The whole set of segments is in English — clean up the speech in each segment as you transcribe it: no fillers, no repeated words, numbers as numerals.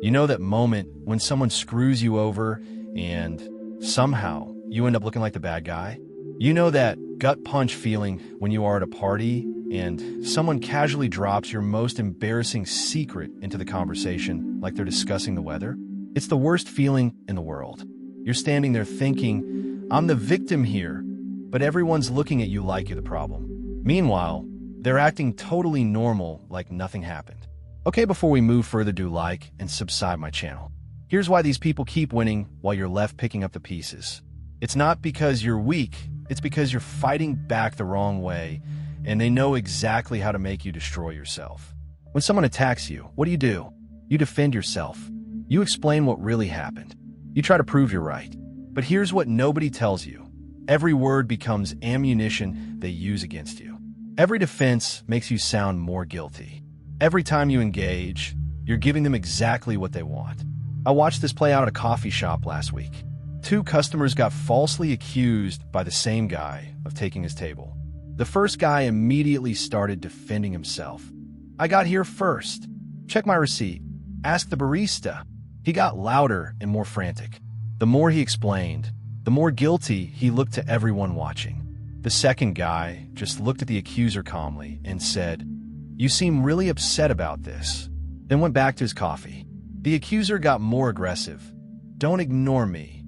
You know that moment when someone screws you over and somehow you end up looking like the bad guy? You know that gut punch feeling when you are at a party and someone casually drops your most embarrassing secret into the conversation like they're discussing the weather? It's the worst feeling in the world. You're standing there thinking, I'm the victim here, but everyone's looking at you like you're the problem. Meanwhile, they're acting totally normal like nothing happened. Okay, before we move further, do like and subscribe my channel. Here's why these people keep winning while you're left picking up the pieces. It's not because you're weak, it's because you're fighting back the wrong way, and they know exactly how to make you destroy yourself. When someone attacks you, what do? You defend yourself. You explain what really happened. You try to prove you're right. But here's what nobody tells you. Every word becomes ammunition they use against you. Every defense makes you sound more guilty. Every time you engage, you're giving them exactly what they want. I watched this play out at a coffee shop last week. 2 customers got falsely accused by the same guy of taking his table. The first guy immediately started defending himself. I got here first. Check my receipt. Ask the barista. He got louder and more frantic. The more he explained, the more guilty he looked to everyone watching. The second guy just looked at the accuser calmly and said, "You seem really upset about this," then went back to his coffee. The accuser got more aggressive. "Don't ignore me."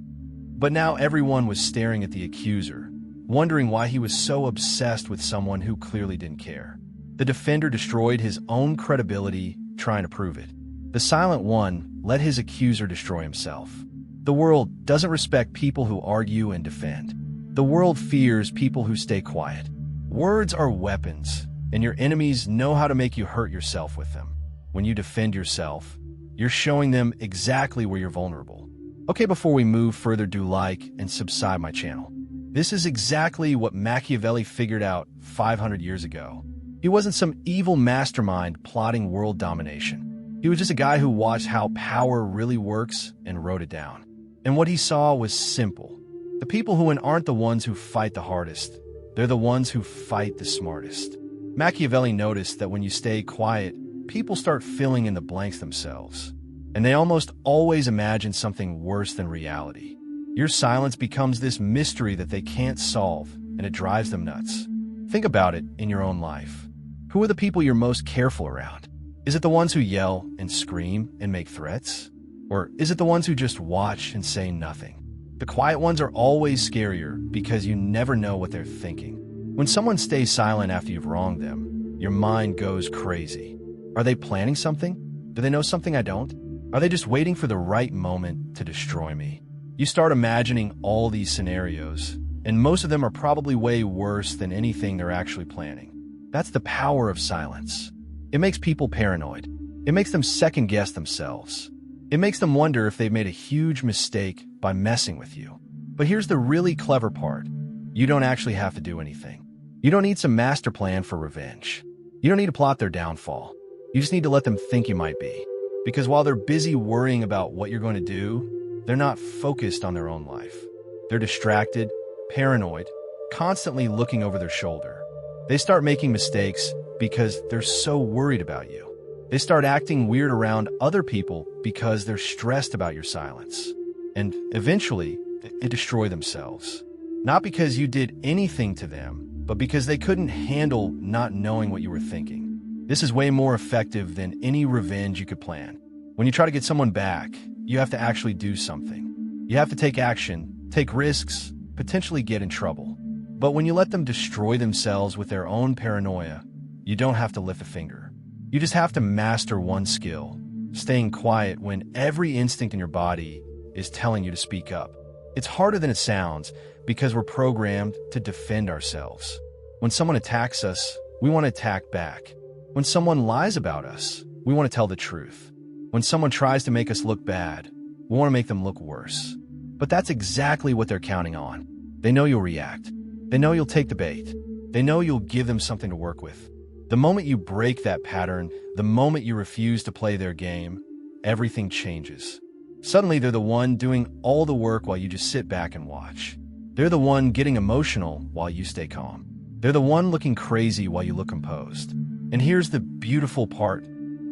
But now everyone was staring at the accuser, wondering why he was so obsessed with someone who clearly didn't care. The defender destroyed his own credibility trying to prove it. The silent one let his accuser destroy himself. The world doesn't respect people who argue and defend. The world fears people who stay quiet. Words are weapons, and your enemies know how to make you hurt yourself with them. When you defend yourself, you're showing them exactly where you're vulnerable. Okay, before we move further, do like and subscribe my channel. This is exactly what Machiavelli figured out 500 years ago. He wasn't some evil mastermind plotting world domination. He was just a guy who watched how power really works and wrote it down. And what he saw was simple. The people who win aren't the ones who fight the hardest. They're the ones who fight the smartest. Machiavelli noticed that when you stay quiet, people start filling in the blanks themselves. And they almost always imagine something worse than reality. Your silence becomes this mystery that they can't solve, and it drives them nuts. Think about it in your own life. Who are the people you're most careful around? Is it the ones who yell and scream and make threats? Or is it the ones who just watch and say nothing? The quiet ones are always scarier because you never know what they're thinking. When someone stays silent after you've wronged them, your mind goes crazy. Are they planning something? Do they know something I don't? Are they just waiting for the right moment to destroy me? You start imagining all these scenarios, and most of them are probably way worse than anything they're actually planning. That's the power of silence. It makes people paranoid. It makes them second-guess themselves. It makes them wonder if they've made a huge mistake by messing with you. But here's the really clever part. You don't actually have to do anything. You don't need some master plan for revenge. You don't need to plot their downfall. You just need to let them think you might be. Because while they're busy worrying about what you're going to do, they're not focused on their own life. They're distracted, paranoid, constantly looking over their shoulder. They start making mistakes because they're so worried about you. They start acting weird around other people because they're stressed about your silence. And eventually, they destroy themselves. Not because you did anything to them, but because they couldn't handle not knowing what you were thinking. This is way more effective than any revenge you could plan. When you try to get someone back, you have to actually do something. You have to take action, take risks, potentially get in trouble. But when you let them destroy themselves with their own paranoia, you don't have to lift a finger. You just have to master one skill, staying quiet when every instinct in your body is telling you to speak up. It's harder than it sounds because we're programmed to defend ourselves. When someone attacks us, we want to attack back. When someone lies about us, we want to tell the truth. When someone tries to make us look bad, we want to make them look worse. But that's exactly what they're counting on. They know you'll react. They know you'll take the bait. They know you'll give them something to work with. The moment you break that pattern, the moment you refuse to play their game, everything changes. Suddenly, they're the one doing all the work while you just sit back and watch. They're the one getting emotional while you stay calm. They're the one looking crazy while you look composed. And here's the beautiful part.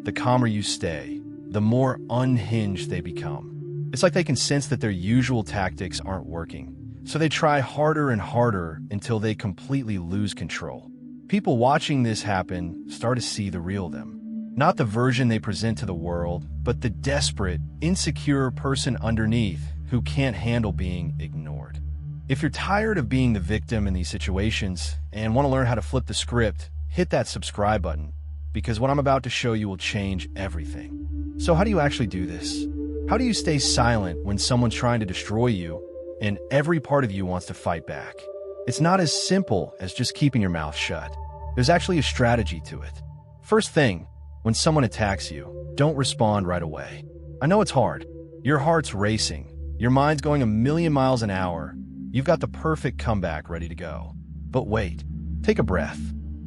The calmer you stay, the more unhinged they become. It's like they can sense that their usual tactics aren't working, so they try harder and harder until they completely lose control. People watching this happen start to see the real them. Not the version they present to the world, but the desperate, insecure person underneath who can't handle being ignored. If you're tired of being the victim in these situations and want to learn how to flip the script, hit that subscribe button, because what I'm about to show you will change everything. So how do you actually do this? How do you stay silent when someone's trying to destroy you and every part of you wants to fight back? It's not as simple as just keeping your mouth shut. There's actually a strategy to it. First thing, when someone attacks you, don't respond right away. I know it's hard. Your heart's racing. Your mind's going 1,000,000 miles an hour. You've got the perfect comeback ready to go. But wait. Take a breath.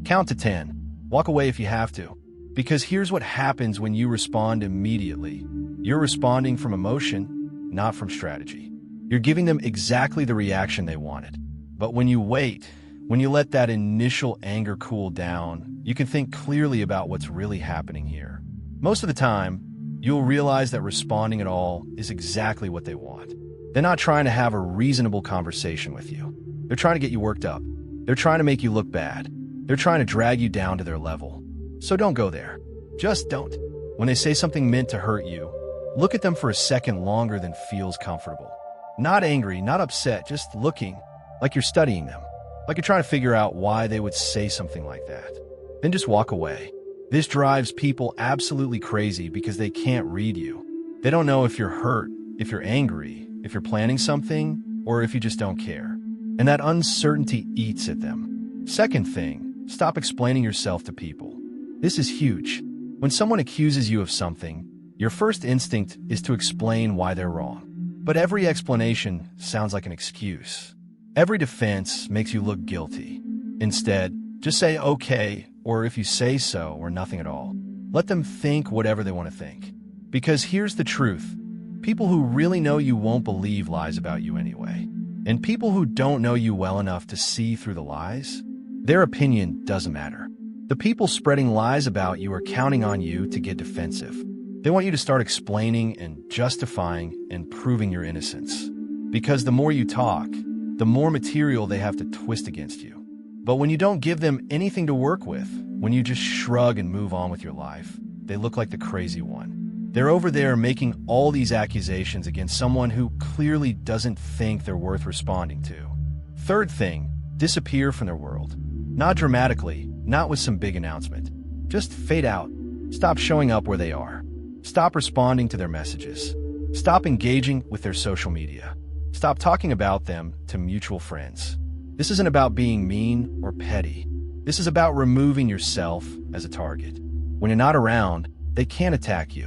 Count to 10. Walk away if you have to. Because here's what happens when you respond immediately. You're responding from emotion, not from strategy. You're giving them exactly the reaction they wanted. But when you wait, when you let that initial anger cool down, you can think clearly about what's really happening here. Most of the time, you'll realize that responding at all is exactly what they want. They're not trying to have a reasonable conversation with you. They're trying to get you worked up. They're trying to make you look bad. They're trying to drag you down to their level. So don't go there. Just don't. When they say something meant to hurt you, look at them for a second longer than feels comfortable. Not angry, not upset, just looking, like you're studying them, like you're trying to figure out why they would say something like that. Then just walk away. This drives people absolutely crazy because they can't read you. They don't know if you're hurt, if you're angry, if you're planning something, or if you just don't care. And that uncertainty eats at them. Second thing, stop explaining yourself to people. This is huge. When someone accuses you of something, your first instinct is to explain why they're wrong. But every explanation sounds like an excuse. Every defense makes you look guilty. Instead, just say okay, or if you say so, or nothing at all. Let them think whatever they want to think. Because here's the truth. People who really know you won't believe lies about you anyway. And people who don't know you well enough to see through the lies, their opinion doesn't matter. The people spreading lies about you are counting on you to get defensive. They want you to start explaining and justifying and proving your innocence. Because the more you talk, the more material they have to twist against you. But when you don't give them anything to work with, when you just shrug and move on with your life, they look like the crazy one. They're over there making all these accusations against someone who clearly doesn't think they're worth responding to. Third thing, disappear from their world. Not dramatically, not with some big announcement. Just fade out. Stop showing up where they are. Stop responding to their messages. Stop engaging with their social media. Stop talking about them to mutual friends. This isn't about being mean or petty. This is about removing yourself as a target. When you're not around, they can't attack you.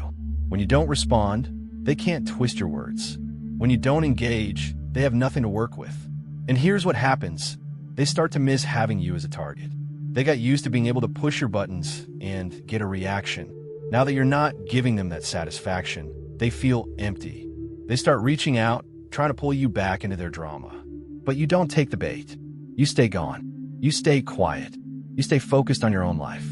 When you don't respond, they can't twist your words. When you don't engage, they have nothing to work with. And here's what happens. They start to miss having you as a target. They got used to being able to push your buttons and get a reaction. Now that you're not giving them that satisfaction, they feel empty. They start reaching out, trying to pull you back into their drama. But you don't take the bait. You stay gone. You stay quiet. You stay focused on your own life.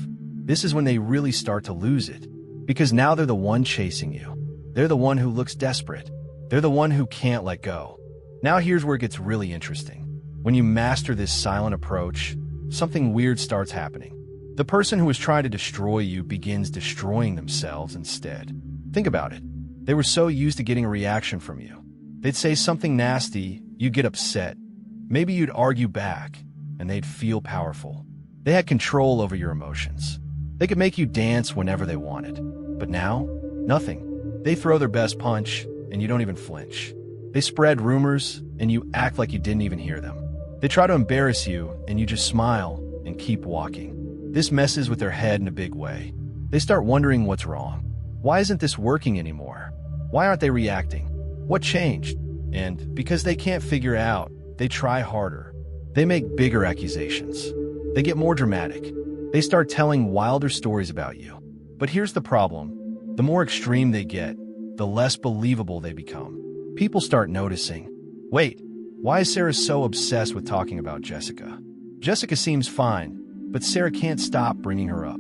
This is when they really start to lose it. Because now they're the one chasing you. They're the one who looks desperate. They're the one who can't let go. Now here's where it gets really interesting. When you master this silent approach, something weird starts happening. The person who is trying to destroy you begins destroying themselves instead. Think about it. They were so used to getting a reaction from you. They'd say something nasty, you'd get upset. Maybe you'd argue back, and they'd feel powerful. They had control over your emotions. They could make you dance whenever they wanted. But now, nothing. They throw their best punch, and you don't even flinch. They spread rumors, and you act like you didn't even hear them. They try to embarrass you, and you just smile and keep walking. This messes with their head in a big way. They start wondering what's wrong. Why isn't this working anymore? Why aren't they reacting? What changed? And because they can't figure out, they try harder. They make bigger accusations. They get more dramatic. They start telling wilder stories about you. But here's the problem. The more extreme they get, the less believable they become. People start noticing. Wait, why is Sarah so obsessed with talking about Jessica? Jessica seems fine, but Sarah can't stop bringing her up.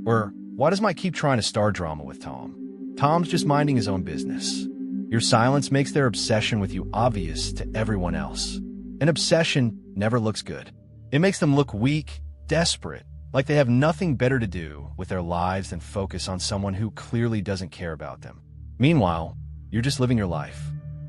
Or, why does Mike keep trying to start drama with Tom? Tom's just minding his own business. Your silence makes their obsession with you obvious to everyone else. An obsession never looks good. It makes them look weak, desperate, like they have nothing better to do with their lives than focus on someone who clearly doesn't care about them. Meanwhile, you're just living your life.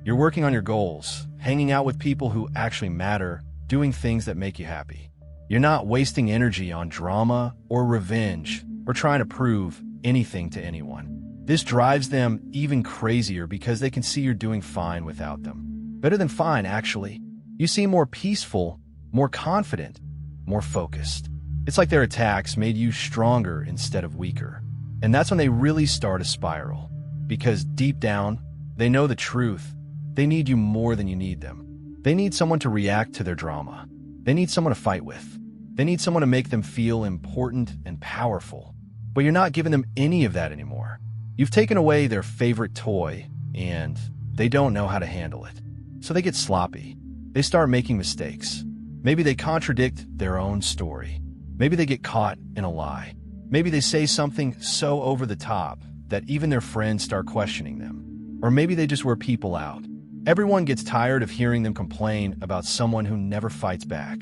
You're working on your goals, hanging out with people who actually matter, doing things that make you happy. You're not wasting energy on drama or revenge or trying to prove anything to anyone. This drives them even crazier because they can see you're doing fine without them. Better than fine, actually. You seem more peaceful, more confident, more focused. It's like their attacks made you stronger instead of weaker. And that's when they really start a spiral. Because deep down, they know the truth. They need you more than you need them. They need someone to react to their drama. They need someone to fight with. They need someone to make them feel important and powerful. But you're not giving them any of that anymore. You've taken away their favorite toy, and they don't know how to handle it. So they get sloppy. They start making mistakes. Maybe they contradict their own story. Maybe they get caught in a lie. Maybe they say something so over the top that even their friends start questioning them. Or maybe they just wear people out. Everyone gets tired of hearing them complain about someone who never fights back.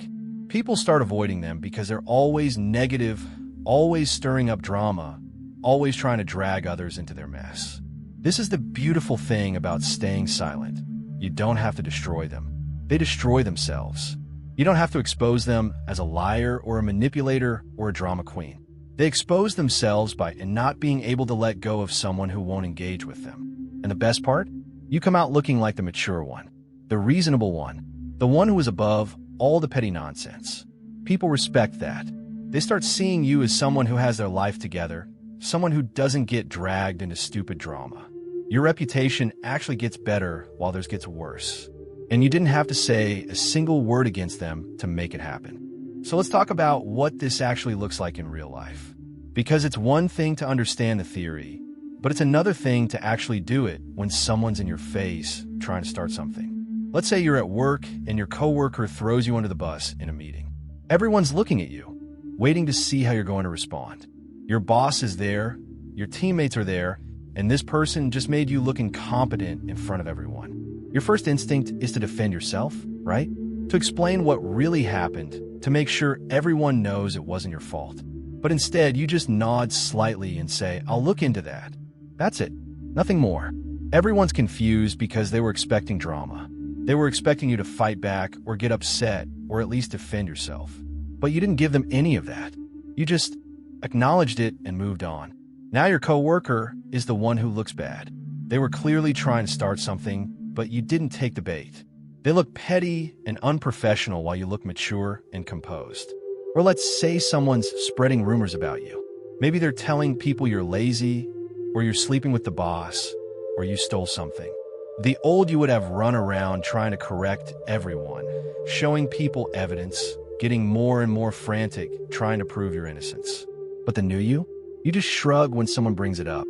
People start avoiding them because they're always negative, always stirring up drama, always trying to drag others into their mess. This is the beautiful thing about staying silent. You don't have to destroy them. They destroy themselves. You don't have to expose them as a liar or a manipulator or a drama queen. They expose themselves by not being able to let go of someone who won't engage with them. And the best part? You come out looking like the mature one, the reasonable one, the one who is above all the petty nonsense. People respect that. They start seeing you as someone who has their life together, someone who doesn't get dragged into stupid drama. Your reputation actually gets better while theirs gets worse. And you didn't have to say a single word against them to make it happen. So let's talk about what this actually looks like in real life. Because it's one thing to understand the theory, but it's another thing to actually do it when someone's in your face trying to start something. Let's say you're at work and your coworker throws you under the bus in a meeting. Everyone's looking at you, waiting to see how you're going to respond. Your boss is there, your teammates are there, and this person just made you look incompetent in front of everyone. Your first instinct is to defend yourself, right? To explain what really happened, to make sure everyone knows it wasn't your fault. But instead, you just nod slightly and say, "I'll look into that." That's it. Nothing more. Everyone's confused because they were expecting drama. They were expecting you to fight back or get upset or at least defend yourself. But you didn't give them any of that. You just acknowledged it and moved on. Now your coworker is the one who looks bad. They were clearly trying to start something, but you didn't take the bait. They look petty and unprofessional while you look mature and composed. Or let's say someone's spreading rumors about you. Maybe they're telling people you're lazy, or you're sleeping with the boss, or you stole something. The old you would have run around trying to correct everyone, showing people evidence, getting more and more frantic, trying to prove your innocence. But the new you just shrug when someone brings it up.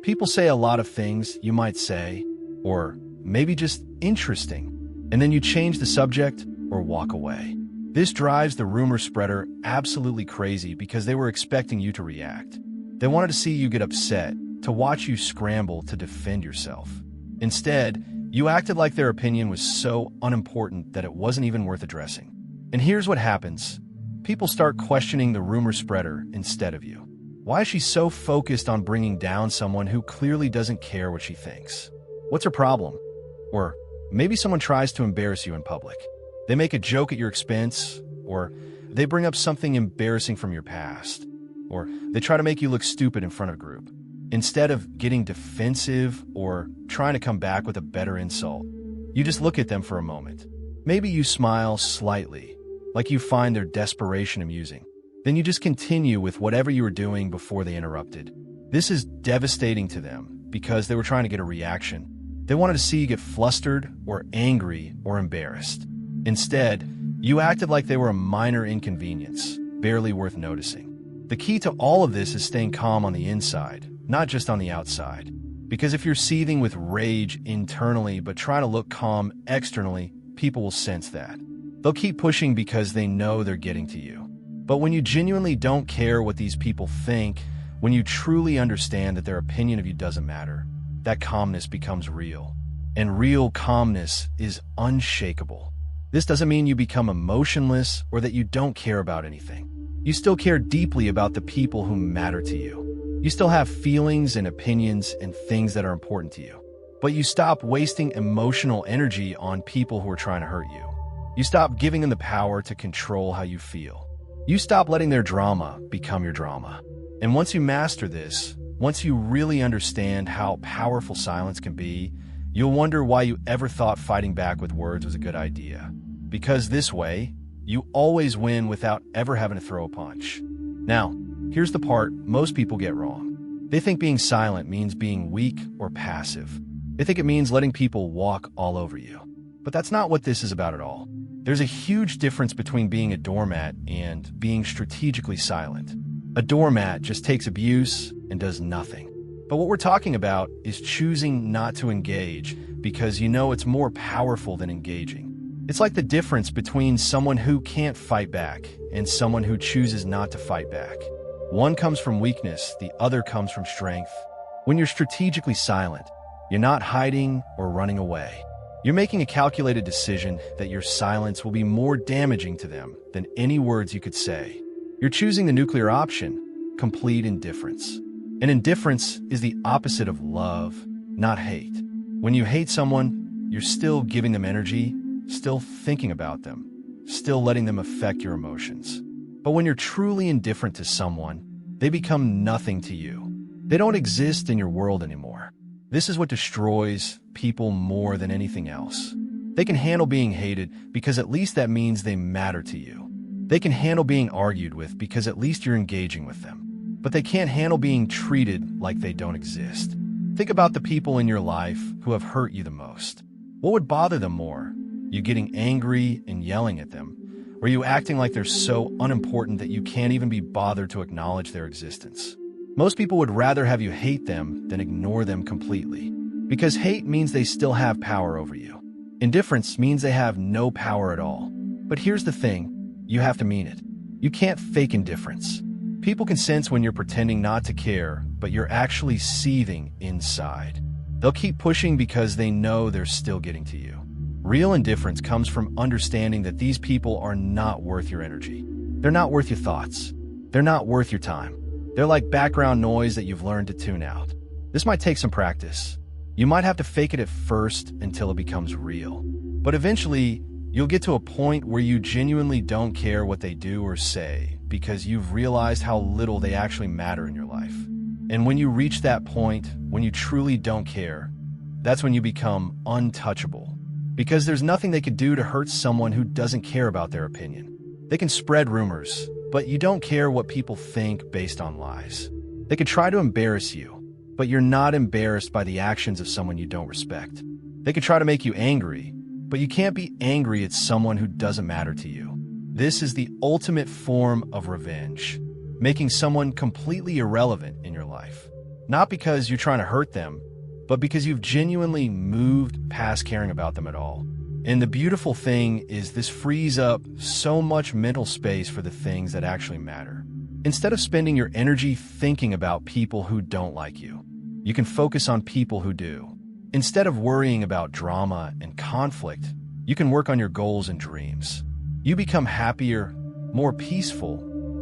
People say a lot of things you might say, or maybe just interesting, and then you change the subject or walk away. This drives the rumor spreader absolutely crazy because they were expecting you to react. They wanted to see you get upset, to watch you scramble to defend yourself. Instead, you acted like their opinion was so unimportant that it wasn't even worth addressing. And here's what happens. People start questioning the rumor spreader instead of you. Why is she so focused on bringing down someone who clearly doesn't care what she thinks? What's her problem? Or maybe someone tries to embarrass you in public. They make a joke at your expense, or they bring up something embarrassing from your past, or they try to make you look stupid in front of a group. Instead of getting defensive or trying to come back with a better insult, you just look at them for a moment. Maybe you smile slightly, like you find their desperation amusing. Then you just continue with whatever you were doing before they interrupted. This is devastating to them because they were trying to get a reaction. They wanted to see you get flustered or angry or embarrassed. Instead, you acted like they were a minor inconvenience, barely worth noticing. The key to all of this is staying calm on the inside, not just on the outside. Because if you're seething with rage internally but trying to look calm externally, people will sense that. They'll keep pushing because they know they're getting to you. But when you genuinely don't care what these people think, When you truly understand that their opinion of you doesn't matter, that calmness becomes real. And real calmness is unshakable. This doesn't mean you become emotionless or that you don't care about anything. You still care deeply about the people who matter to you. You still have feelings and opinions and things that are important to you. But you stop wasting emotional energy on people who are trying to hurt you. You stop giving them the power to control how you feel. You stop letting their drama become your drama. And once you master this, once you really understand how powerful silence can be, you'll wonder why you ever thought fighting back with words was a good idea. Because this way, you always win without ever having to throw a punch. Now, here's the part most people get wrong. They think being silent means being weak or passive. They think it means letting people walk all over you. But that's not what this is about at all. There's a huge difference between being a doormat and being strategically silent. A doormat just takes abuse and does nothing. But what we're talking about is choosing not to engage because you know it's more powerful than engaging. It's like the difference between someone who can't fight back and someone who chooses not to fight back. One comes from weakness, the other comes from strength. When you're strategically silent, you're not hiding or running away. You're making a calculated decision that your silence will be more damaging to them than any words you could say. You're choosing the nuclear option, complete indifference. And indifference is the opposite of love, not hate. When you hate someone, you're still giving them energy, still thinking about them, still letting them affect your emotions. But when you're truly indifferent to someone, they become nothing to you. They don't exist in your world anymore. This is what destroys people more than anything else. They can handle being hated because at least that means they matter to you. They can handle being argued with because at least you're engaging with them. But they can't handle being treated like they don't exist. Think about the people in your life who have hurt you the most. What would bother them more? You getting angry and yelling at them? Or you acting like they're so unimportant that you can't even be bothered to acknowledge their existence? Most people would rather have you hate them than ignore them completely. Because hate means they still have power over you. Indifference means they have no power at all. But here's the thing. You have to mean it. You can't fake indifference. People can sense when you're pretending not to care, but you're actually seething inside. They'll keep pushing because they know they're still getting to you. Real indifference comes from understanding that these people are not worth your energy. They're not worth your thoughts. They're not worth your time. They're like background noise that you've learned to tune out. This might take some practice. You might have to fake it at first until it becomes real. But eventually, you'll get to a point where you genuinely don't care what they do or say because you've realized how little they actually matter in your life. And when you reach that point, when you truly don't care, that's when you become untouchable. Because there's nothing they could do to hurt someone who doesn't care about their opinion. They can spread rumors, but you don't care what people think based on lies. They could try to embarrass you, but you're not embarrassed by the actions of someone you don't respect. They could try to make you angry, but you can't be angry at someone who doesn't matter to you. This is the ultimate form of revenge, making someone completely irrelevant in your life. Not because you're trying to hurt them, but because you've genuinely moved past caring about them at all. And the beautiful thing is this frees up so much mental space for the things that actually matter. Instead of spending your energy thinking about people who don't like you, you can focus on people who do. Instead of worrying about drama and conflict, you can work on your goals and dreams. You become happier, more peaceful,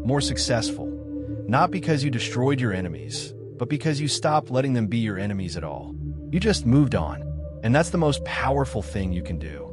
more successful, not because you destroyed your enemies, but because you stopped letting them be your enemies at all. You just moved on, and that's the most powerful thing you can do.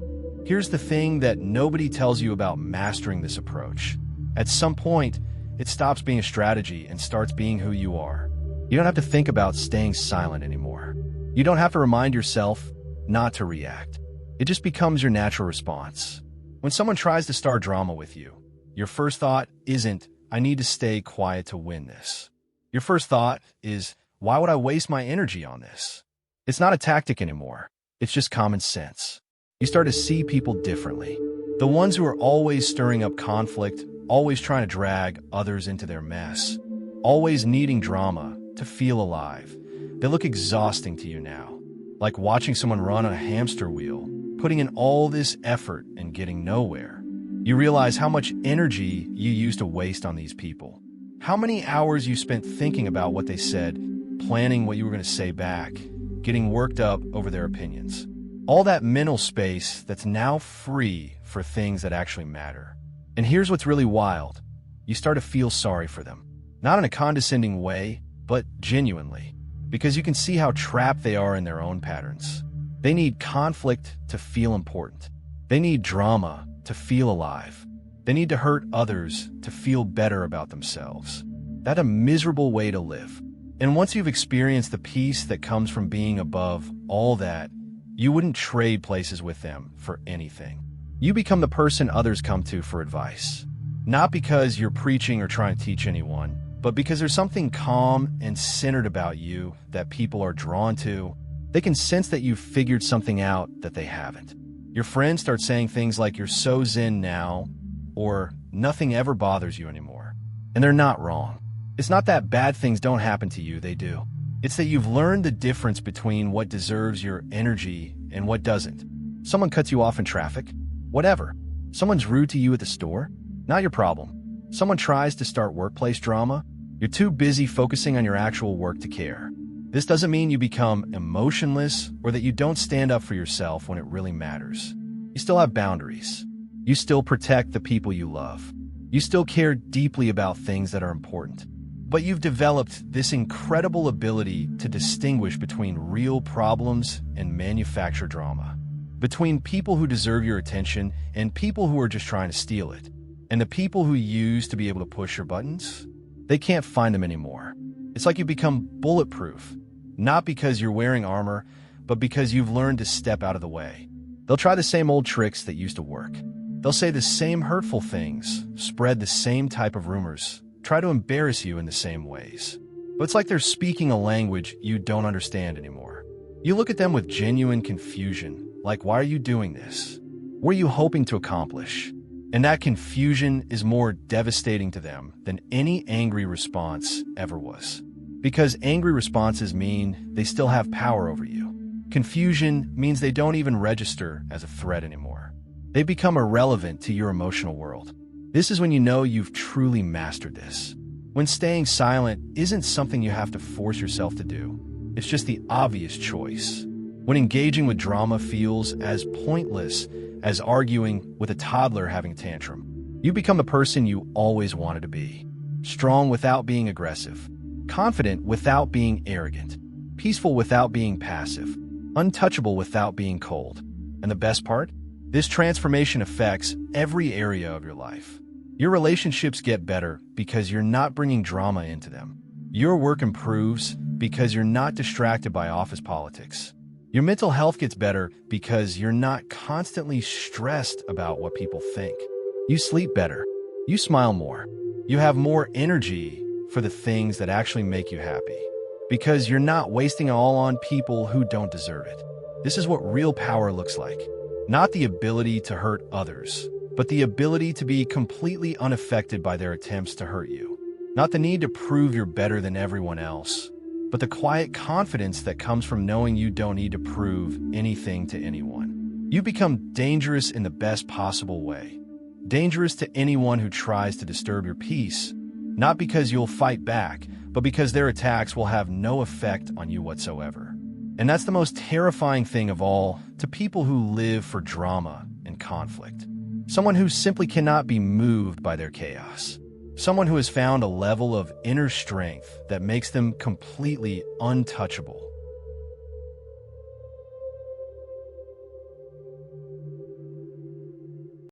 Here's the thing that nobody tells you about mastering this approach. At some point, it stops being a strategy and starts being who you are. You don't have to think about staying silent anymore. You don't have to remind yourself not to react. It just becomes your natural response. When someone tries to start drama with you, your first thought isn't, I need to stay quiet to win this. Your first thought is, why would I waste my energy on this? It's not a tactic anymore. It's just common sense. You start to see people differently. The ones who are always stirring up conflict, always trying to drag others into their mess, always needing drama to feel alive. They look exhausting to you now, like watching someone run on a hamster wheel, putting in all this effort and getting nowhere. You realize how much energy you used to waste on these people, How many hours you spent thinking about what they said, planning what you were going to say back, getting worked up over their opinions. All that mental space that's now free for things that actually matter. And here's what's really wild. You start to feel sorry for them. Not in a condescending way, but genuinely. Because you can see how trapped they are in their own patterns. They need conflict to feel important. They need drama to feel alive. They need to hurt others to feel better about themselves. That's a miserable way to live. And once you've experienced the peace that comes from being above all that, you wouldn't trade places with them for anything. You become the person others come to for advice. Not because you're preaching or trying to teach anyone, but because there's something calm and centered about you that people are drawn to. They can sense that you've figured something out that they haven't. Your friends start saying things like you're so zen now, or nothing ever bothers you anymore. And they're not wrong. It's not that bad things don't happen to you, they do. It's that you've learned the difference between what deserves your energy and what doesn't. Someone cuts you off in traffic? Whatever. Someone's rude to you at the store? Not your problem. Someone tries to start workplace drama? You're too busy focusing on your actual work to care. This doesn't mean you become emotionless or that you don't stand up for yourself when it really matters. You still have boundaries. You still protect the people you love. You still care deeply about things that are important. But you've developed this incredible ability to distinguish between real problems and manufactured drama. Between people who deserve your attention and people who are just trying to steal it. And the people who you use to be able to push your buttons, they can't find them anymore. It's like you become bulletproof. Not because you're wearing armor, but because you've learned to step out of the way. They'll try the same old tricks that used to work. They'll say the same hurtful things, spread the same type of rumors, try to embarrass you in the same ways. But it's like they're speaking a language you don't understand anymore. You look at them with genuine confusion, like, why are you doing this? What are you hoping to accomplish? And that confusion is more devastating to them than any angry response ever was. Because angry responses mean they still have power over you. Confusion means they don't even register as a threat anymore. They become irrelevant to your emotional world. This is when you know you've truly mastered this. When staying silent isn't something you have to force yourself to do. It's just the obvious choice. When engaging with drama feels as pointless as arguing with a toddler having a tantrum. You become the person you always wanted to be. Strong without being aggressive. Confident without being arrogant. Peaceful without being passive. Untouchable without being cold. And the best part? This transformation affects every area of your life. Your relationships get better because you're not bringing drama into them. Your work improves because you're not distracted by office politics. Your mental health gets better because you're not constantly stressed about what people think. You sleep better. You smile more. You have more energy for the things that actually make you happy. Because you're not wasting it all on people who don't deserve it. This is what real power looks like. Not the ability to hurt others, but the ability to be completely unaffected by their attempts to hurt you. Not the need to prove you're better than everyone else, but the quiet confidence that comes from knowing you don't need to prove anything to anyone. You become dangerous in the best possible way. Dangerous to anyone who tries to disturb your peace, not because you'll fight back, but because their attacks will have no effect on you whatsoever. And that's the most terrifying thing of all to people who live for drama and conflict. Someone who simply cannot be moved by their chaos. Someone who has found a level of inner strength that makes them completely untouchable